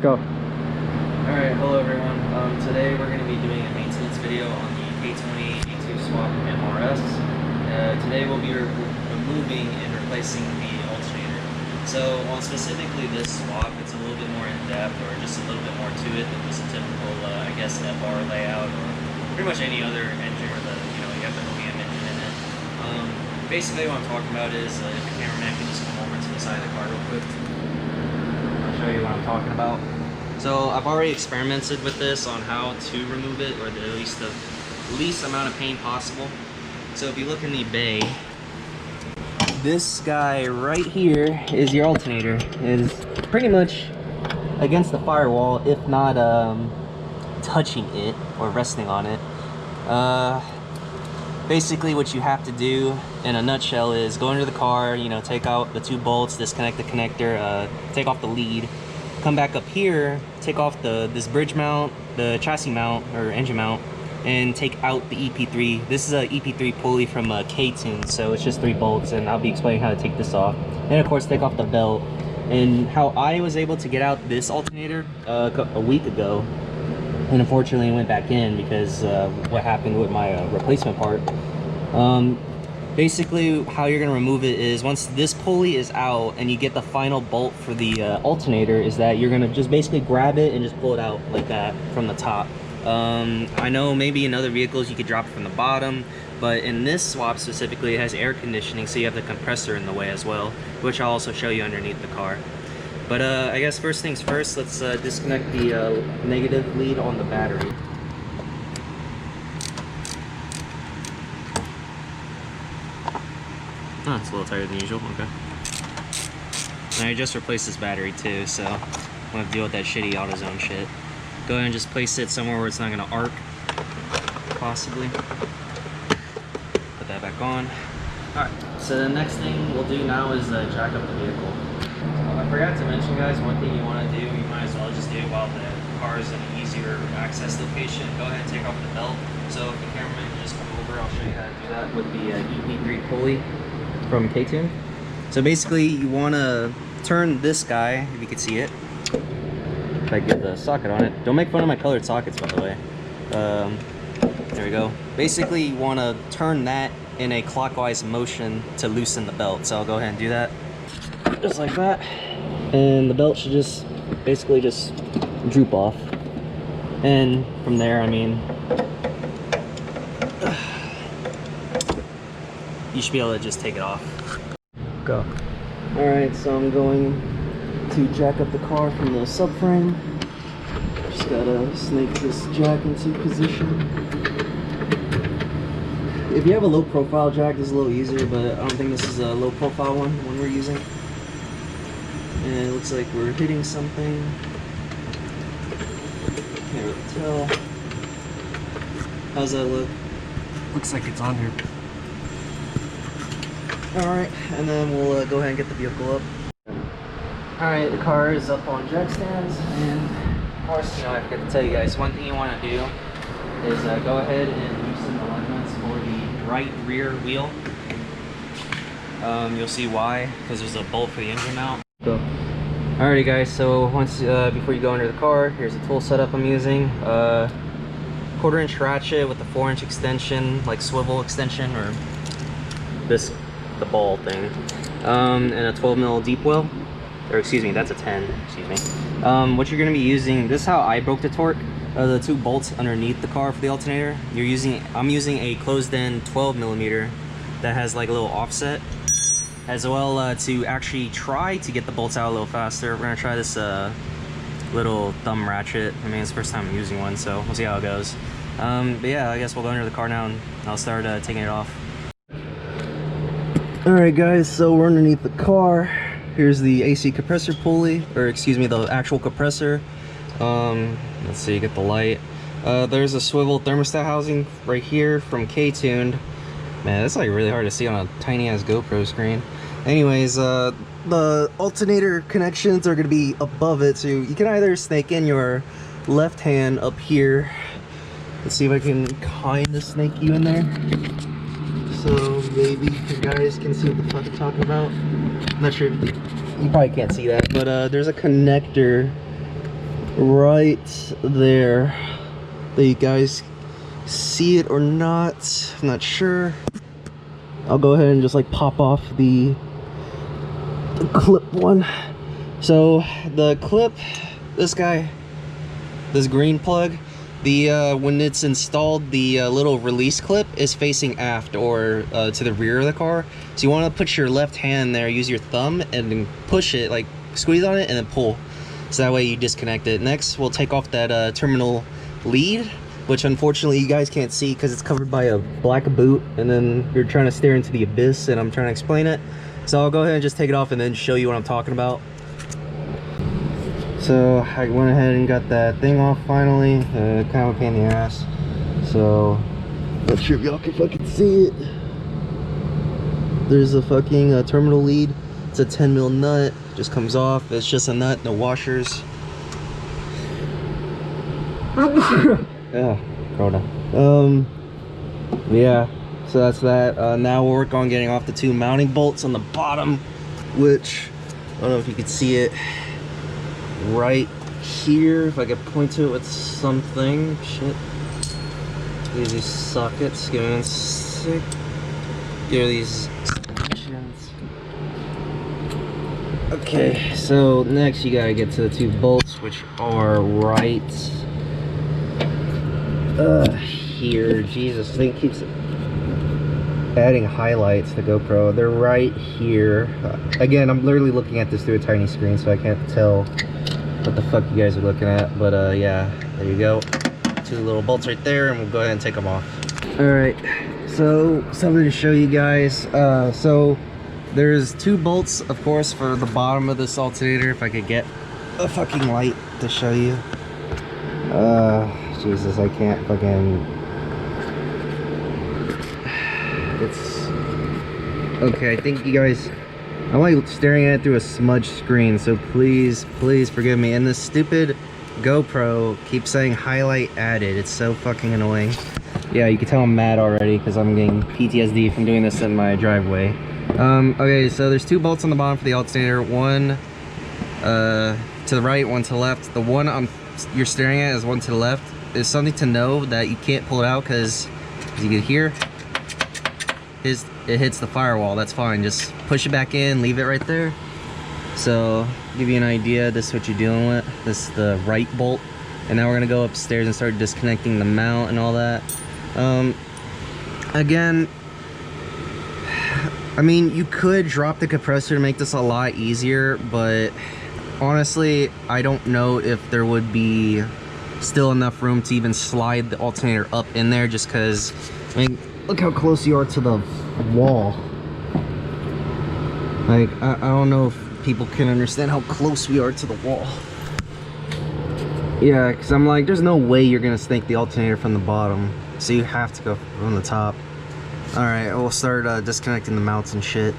Go. Alright, hello everyone. Today we're going to be doing a maintenance video on the K20A2 Kswapped MR-S. Today we'll be removing and replacing the alternator. So on specifically this swap, it's a little bit more in depth, or just a little bit more to it than just a typical, I guess, FR layout, or pretty much any other engine where you have the OEM engine in it. Basically what I'm talking about is if the cameraman can just come over to the side of the car real quick. I'll show you what I'm talking about. So I've already experimented with this on how to remove it, or at least the least amount of pain possible. So if you look in the bay, this guy right here is your alternator. It is pretty much against the firewall, if not touching it or resting on it. Basically what you have to do in a nutshell is go into the car, take out the two bolts, disconnect the connector, take off the lead, come back up here, take off this bridge mount, the chassis mount or engine mount, and take out the EP3. This is a EP3 pulley from K-Tuned, so it's just 3 bolts, and I'll be explaining how to take this off. And of course take off the belt. And how I was able to get out this alternator a week ago, and unfortunately it went back in because what happened with my replacement part. Basically how you're going to remove it is once this pulley is out and you get the final bolt for the alternator, is that you're going to just basically grab it and just pull it out like that from the top. I know maybe in other vehicles you could drop it from the bottom, but in this swap specifically it has air conditioning, so you have the compressor in the way as well, which I'll also show you underneath the car. But I guess first things first, let's disconnect the negative lead on the battery. Oh, it's a little tighter than usual, okay. And I just replaced this battery too, so I'm gonna have to deal with that shitty AutoZone shit. Go ahead and just place it somewhere where it's not gonna arc, possibly. Put that back on. Alright, so the next thing we'll do now is jack up the vehicle. I forgot to mention, guys, one thing you want to do, you might as well just do it while the car is in an easier access location. Go ahead and take off the belt. So if the cameraman can just come over, I'll show you how to do that with the EP3 pulley from K-Tuned. So basically you want to turn this guy, if you can see it. If I get the socket on it. Don't make fun of my colored sockets, by the way. There we go. Basically you want to turn that in a clockwise motion to loosen the belt. So I'll go ahead and do that. Just like that. And the belt should just basically just droop off. And from there, I mean, you should be able to just take it off. Go. Alright, so I'm going to jack up the car from the subframe. Just gotta snake this jack into position. If you have a low profile jack, this is a little easier, but I don't think this is a low profile one we're using. And it looks like we're hitting something. Can't really tell. How's that look? Looks like it's on here. Alright, and then we'll go ahead and get the vehicle up. Alright, the car is up on jack stands, and of course, I forgot to tell you guys, one thing you want to do is go ahead and loosen the alignments for the right rear wheel. You'll see why, because there's a bolt for the engine mount. Go. Alrighty guys, so once before you go under the car, here's the tool setup I'm using. 1/4 inch ratchet with a 4-inch extension, like swivel extension, or the ball thing, and a 12mm deep well, or excuse me, that's a 10, excuse me. What you're going to be using, this is how I broke the torque, the 2 bolts underneath the car for the alternator. I'm using a closed-end 12mm that has like a little offset, as well to actually try to get the bolts out a little faster. We're going to try this little thumb ratchet. I mean, it's the first time I'm using one, so we'll see how it goes. But yeah, I guess we'll go under the car now and I'll start taking it off. Alright guys, so we're underneath the car. Here's the AC compressor pulley, or excuse me, the actual compressor. Let's see, get the light. There's a swivel thermostat housing right here from K-Tuned. Man, that's like really hard to see on a tiny ass GoPro screen. Anyways, the alternator connections are going to be above it, so you can either snake in your left hand up here. Let's see if I can kind of snake you in there. So maybe you guys can see what the fuck I'm talking about. I'm not sure if you probably can't see that, but there's a connector right there. You guys see it or not? I'm not sure. I'll go ahead and just like pop off the clip one. So the clip, this green plug, when it's installed, the little release clip is facing aft or to the rear of the car. So you want to put your left hand there, use your thumb, and then push it, like squeeze on it and then pull. So that way you disconnect it. Next, we'll take off that terminal lead, which unfortunately you guys can't see because it's covered by a black boot, and then you're trying to stare into the abyss and I'm trying to explain it. So I'll go ahead and just take it off and then show you what I'm talking about. So I went ahead and got that thing off finally. Kind of a pain in the ass. So not sure if y'all can fucking see it. There's a fucking terminal lead. It's a 10mm nut. Just comes off. It's just a nut, no washers. Yeah, Corona. Yeah. So that's that. Now we'll work on getting off the 2 mounting bolts on the bottom, which I don't know if you can see it. Right here, if I could point to it with something. Shit. These sockets, give me 1 sec. Here are these extensions. Okay, so next you gotta get to the 2 bolts, which are right here. Jesus, this thing keeps adding highlights to GoPro. They're right here. Again, I'm literally looking at this through a tiny screen, so I can't tell what the fuck you guys are looking at. But yeah, there you go. 2 little bolts right there, and we'll go ahead and take them off. All right, so something to show you guys. So there's 2 bolts, of course, for the bottom of this alternator. If I could get a fucking light to show you. Jesus, I can't fucking. It's okay. I think you guys, I'm like staring at it through a smudged screen, so please forgive me. And this stupid GoPro keeps saying highlight added. It's so fucking annoying. Yeah, you can tell I'm mad already because I'm getting PTSD from doing this in my driveway. Okay, so there's 2 bolts on the bottom for the alternator. One to the right, one to the left. The one you're staring at is one to the left. There's something to know that you can't pull it out because, as you can hear, it hits the firewall. That's fine. Just push it back in, leave it right there. So, give you an idea, this is what you're dealing with. This is the right bolt. And now we're gonna go upstairs and start disconnecting the mount and all that. Again, I mean, you could drop the compressor to make this a lot easier, but honestly, I don't know if there would be still enough room to even slide the alternator up in there, just because, I mean, look how close you are to the wall. Like, I don't know if people can understand how close we are to the wall. Yeah, because I'm like, there's no way you're gonna snake the alternator from the bottom, so you have to go from the top. Alright, we'll start disconnecting the mounts and shit.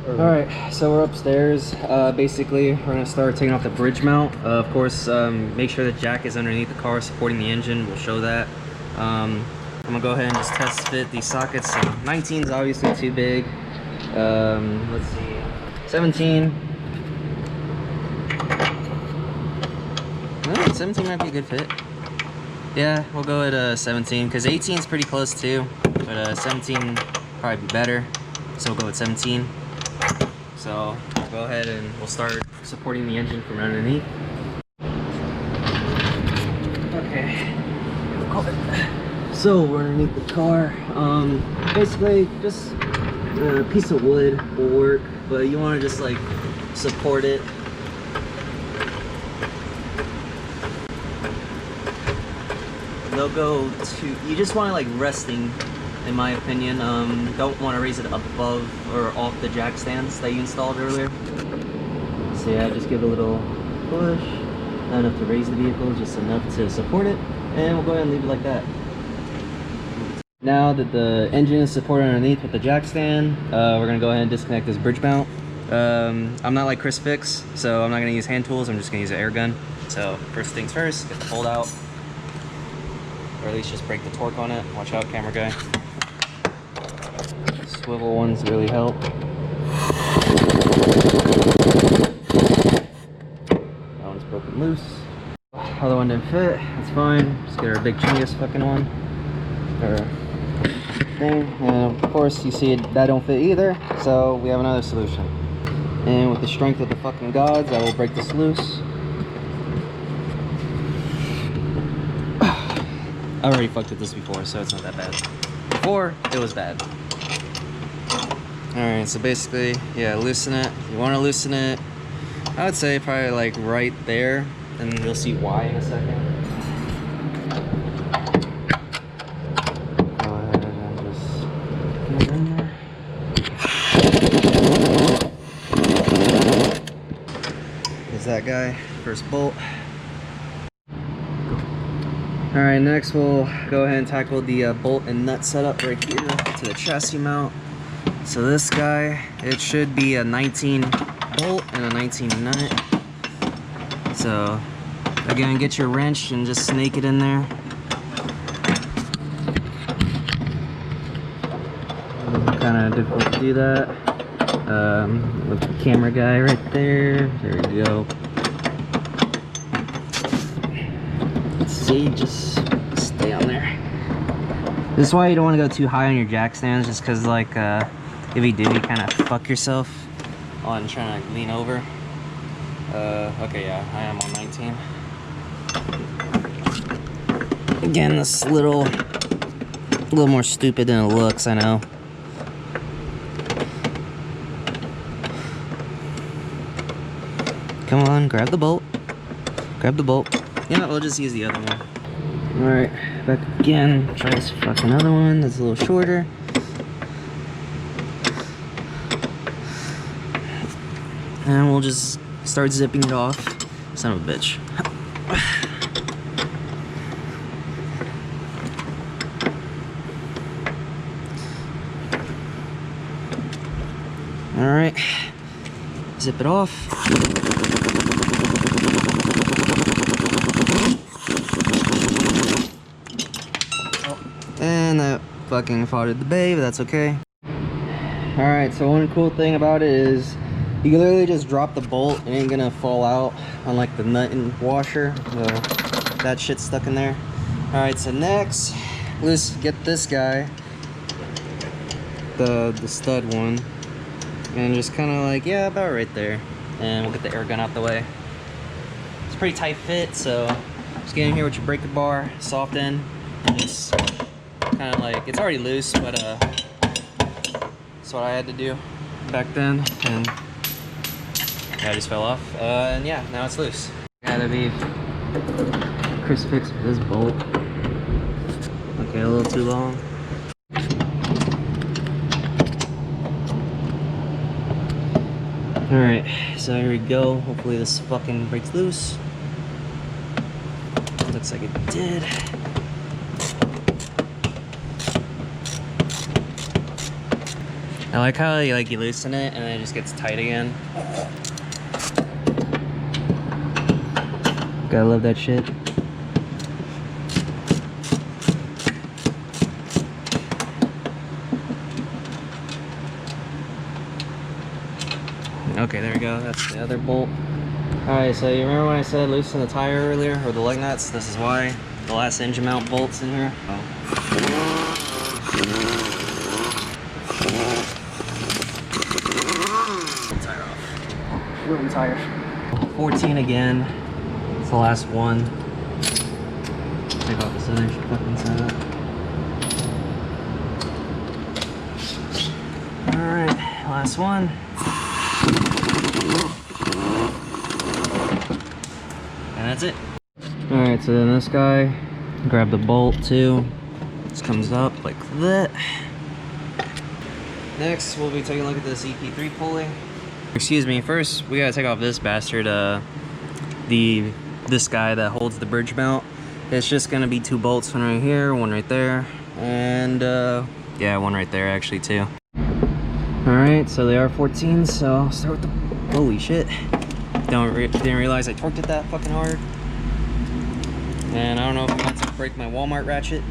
Alright, so we're upstairs. Basically, we're gonna start taking off the bridge mount. Of course, make sure the jack is underneath the car supporting the engine. We'll show that. I'm gonna go ahead and just test fit these sockets. So 19 is obviously too big. Let's see, 17. No, 17 might be a good fit. Yeah, we'll go at 17 because 18 is pretty close too, but 17 probably be better. So we'll go with 17. So we'll go ahead and we'll start supporting the engine from underneath. Okay. So we're underneath the car. Basically, just a piece of wood will work, but you want to just like support it. They'll go to, you just want to like resting, in my opinion. Don't want to raise it up above or off the jack stands that you installed earlier. So yeah, just give it a little push, not enough to raise the vehicle, just enough to support it, and we'll go ahead and leave it like that. Now that the engine is supported underneath with the jack stand, we're gonna go ahead and disconnect this bridge mount. I'm not like Chris Fix, so I'm not gonna use hand tools, I'm just gonna use an air gun. So first things first, get the bolt out, or at least just break the torque on it. Watch out, camera guy. Swivel ones really help. That one's broken loose. other one didn't fit. That's fine. Just get our big Chingus fucking one. Or thing. And of course, you see it, that don't fit either. So we have another solution. And with the strength of the fucking gods, I will break this loose. I already fucked with this before, so it's not that bad. Before, it was bad. Alright, so basically, yeah, loosen it. You want to loosen it, I would say probably like right there, and you'll see why in a second. Go ahead and just get it in there. There's that guy, first bolt. Alright, next we'll go ahead and tackle the bolt and nut setup right here to the chassis mount. So this guy, it should be a 19 bolt and a 19 nut. So again, get your wrench and just snake it in there. Kind of difficult to do that. With the camera guy right there. There we go. See, just stay on there. This is why you don't want to go too high on your jack stands, just because like if you do, you kind of fuck yourself on trying to lean over. Okay, yeah, I am on 19. Again, this is a little more stupid than it looks, I know. Come on, grab the bolt. Grab the bolt. Yeah, we'll just use the other one. Alright, back again. Try this fucking other one that's a little shorter. And we'll just start zipping it off. Son of a bitch. Alright, zip it off. And that fucking fogged the bay, but that's okay. Alright, so one cool thing about it is you can literally just drop the bolt. It ain't gonna fall out on like the nut and washer. So that shit's stuck in there. Alright, so next, let's get this guy, the stud one, and just kind of like, yeah, about right there. And we'll get the air gun out the way. It's a pretty tight fit, so just get in here with your breaker bar, soft end, and just kind of like, it's already loose, but that's what I had to do back then, and yeah, I just fell off, and yeah, now it's loose. Gotta be crucifix for this bolt. Okay, a little too long. Alright, so here we go. Hopefully this fucking breaks loose. Looks like it did. I like how you loosen it and then it just gets tight again. Gotta love that shit. Okay, there we go. That's the other bolt. Alright, so you remember when I said loosen the tire earlier, or the lug nuts? This is why. The last engine mount bolts in here. Oh. Tire off. Wooden tire. 14 again. It's the last one. Take off this other fucking setup. Alright, last one. And that's it. Alright, so then this guy, grab the bolt too. This comes up like that. Next, we'll be taking a look at this EP3 pulley. Excuse me, first we gotta take off this bastard, this guy that holds the bridge mount. It's just gonna be 2 bolts, one right here, one right there, and yeah, one right there actually too. Alright, so they are 14, so I'll start with the, holy shit. Didn't realize I torqued it that fucking hard. And I don't know if I'm about to break my Walmart ratchet.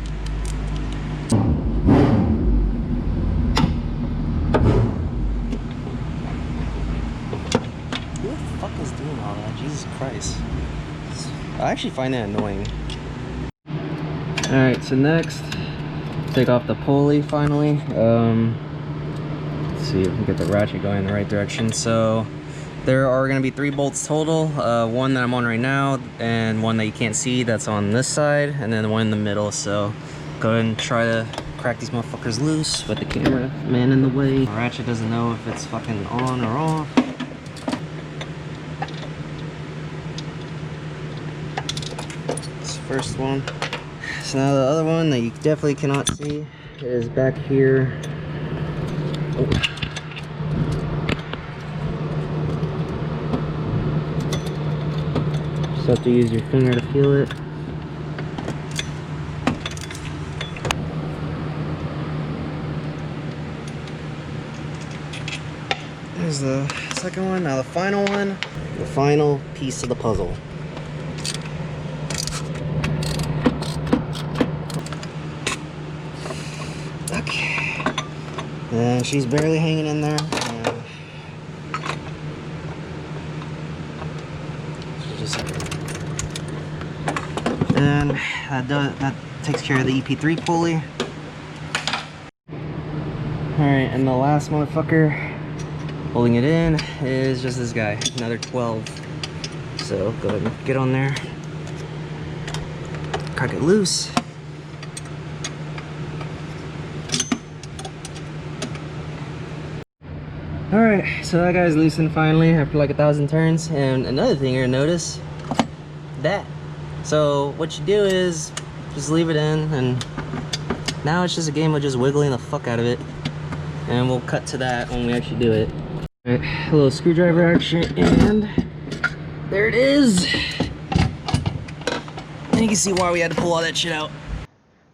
Who the fuck is doing all that? Jesus Christ. I actually find it annoying. Alright, so next, take off the pulley finally. Let's see if we can get the ratchet going in the right direction. So there are going to be 3 bolts total. One that I'm on right now, and one that you can't see that's on this side, and then one in the middle. So go ahead and try to crack these motherfuckers loose with the camera man in the way. The ratchet doesn't know if it's fucking on or off. This first one. So now the other one that you definitely cannot see is back here. Oh. Just have to use your finger to feel it. There's the second one. Now the final one, the final piece of the puzzle. Okay. And she's barely hanging in there. And that takes care of the EP3 pulley. Alright, and the last motherfucker holding it in is just this guy, another 12. So go ahead and get on there, crack it loose. Alright, so that guy's loosened finally after like 1,000 turns. And another thing you're gonna notice, that. So what you do is just leave it in, and now it's just a game of just wiggling the fuck out of it. And we'll cut to that when we actually do it. Alright, a little screwdriver action, and there it is. And you can see why we had to pull all that shit out.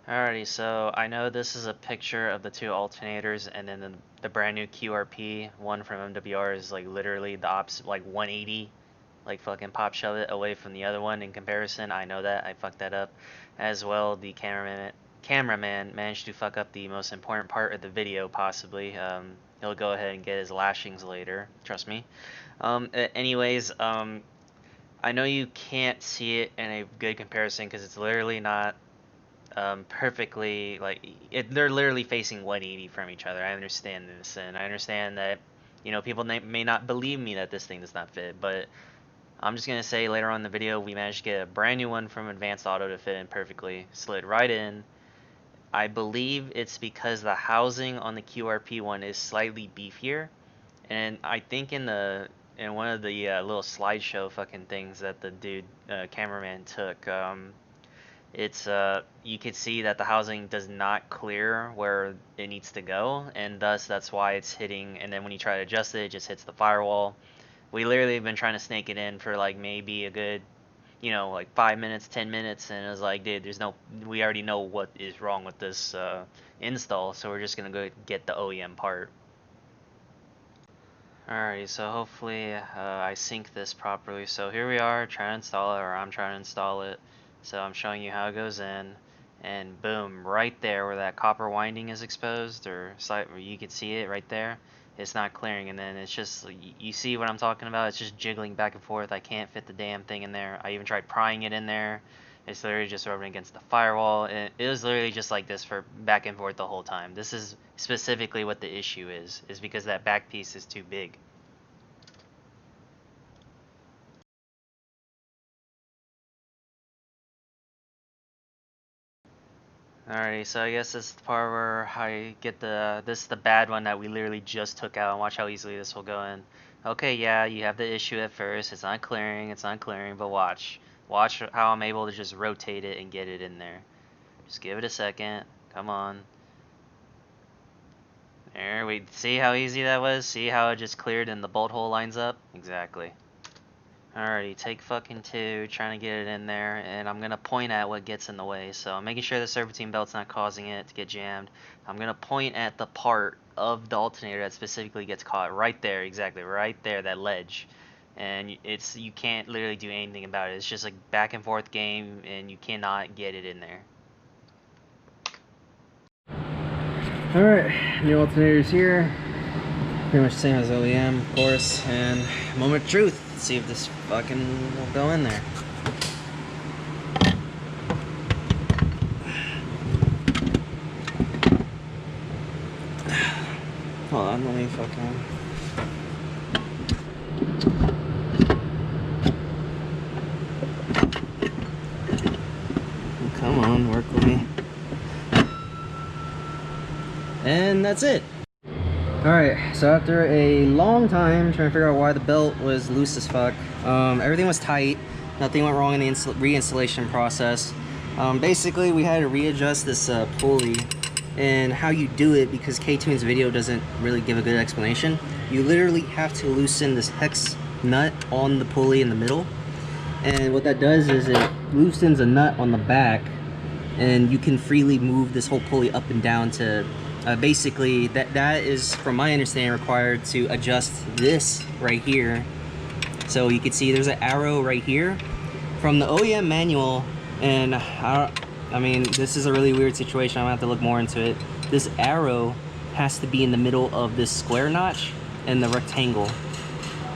Alrighty, so I know this is a picture of the 2 alternators, and then the brand new QRP one from MWR is like literally the opposite, like 180, like fucking pop shove it away from the other one in comparison. I know that, I fucked that up. As well, the cameraman managed to fuck up the most important part of the video, possibly. He'll go ahead and get his lashings later, trust me. Anyways, I know you can't see it in a good comparison because it's literally not perfectly, like, they're literally facing 180 from each other. I understand this, and I understand that, you know, people may not believe me that this thing does not fit, but I'm just gonna say later on in the video we managed to get a brand new one from Advanced Auto to fit in perfectly, slid right in. I believe it's because the housing on the QRP one is slightly beefier, and I think in one of the little slideshow fucking things that the dude cameraman took, it's you could see that the housing does not clear where it needs to go, and thus that's why it's hitting, and then when you try to adjust it, it just hits the firewall. We literally have been trying to snake it in for like maybe a good, you know, like 5 minutes, 10 minutes, and it was like, dude, we already know what is wrong with this install, so we're just gonna go get the OEM part. Alrighty, so hopefully I sync this properly. So here we are trying to install it, or I'm trying to install it. So I'm showing you how it goes in, and boom, right there where that copper winding is exposed, or you can see it right there, it's not clearing, and then it's just, you see what I'm talking about, it's just jiggling back and forth. I can't fit the damn thing in there. I even tried prying it in there. It's literally just rubbing against the firewall, and it was literally just like this for back and forth the whole time. This is specifically what the issue is because that back piece is too big. Alrighty, so I guess this is the part where I get this is the bad one that we literally just took out, and watch how easily this will go in. Okay, yeah, you have the issue at first, it's not clearing, but watch how I'm able to just rotate it and get it in there. Just give it a second, come on. There, we see how easy that was? See how it just cleared and the bolt hole lines up? Exactly. Alrighty, take fucking 2, trying to get it in there, and I'm going to point at what gets in the way. So I'm making sure the serpentine belt's not causing it to get jammed. I'm going to point at the part of the alternator that specifically gets caught right there, exactly, right there, that ledge. And you can't literally do anything about it. It's just a back and forth game, and you cannot get it in there. Alright, new alternator's here. Pretty much the same as OEM, of course, and moment of truth. Let's see if this fucking will go in there. on, let me fucking... Come on, work with me. And that's it. Alright, so after a long time trying to figure out why the belt was loose as fuck, everything was tight. Nothing went wrong in the reinstallation process. Basically, we had to readjust this pulley, and how you do it, because K-Tune's video doesn't really give a good explanation. You literally have to loosen this hex nut on the pulley in the middle, and what that does is it loosens a nut on the back, and you can freely move this whole pulley up and down to basically that is, from my understanding, required to adjust this right here. So you can see there's an arrow right here from the OEM manual, and I mean, this is a really weird situation. I'm gonna have to look more into it. This arrow has to be in the middle of this square notch and the rectangle,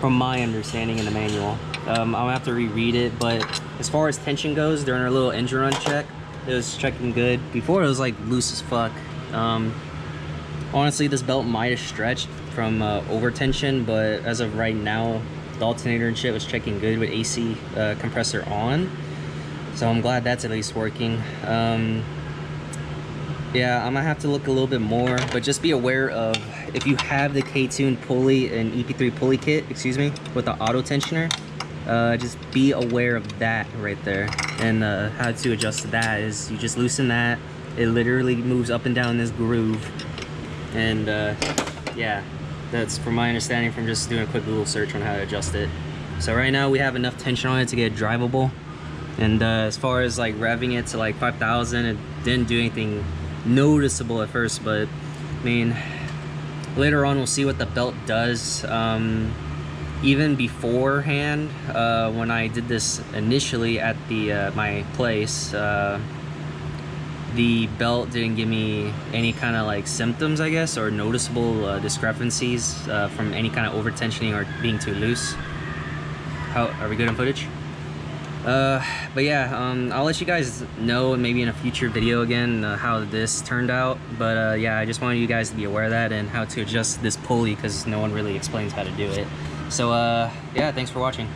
from my understanding in the manual. I'm gonna have to reread it, but as far as tension goes, during our little engine run check, it was checking good. Before, it was like loose as fuck. Honestly, this belt might have stretched from over tension, but as of right now, the alternator and shit was checking good with AC compressor on. So I'm glad that's at least working. Yeah, I'm gonna have to look a little bit more, but just be aware of, if you have the K-Tuned pulley and EP3 pulley kit, excuse me, with the auto tensioner, just be aware of that right there. And how to adjust that is you just loosen that. It literally moves up and down this groove. And yeah, that's from my understanding from just doing a quick Google search on how to adjust it. So right now we have enough tension on it to get it drivable. And as far as like revving it to like 5,000, it didn't do anything noticeable at first, but I mean, later on we'll see what the belt does. Even beforehand, when I did this initially at the my place, the belt didn't give me any kind of like symptoms, I guess, or noticeable discrepancies from any kind of over tensioning or being too loose. How are we good on footage? But yeah, I'll let you guys know maybe in a future video again how this turned out. But yeah, I just wanted you guys to be aware of that and how to adjust this pulley, because no one really explains how to do it. So yeah, thanks for watching.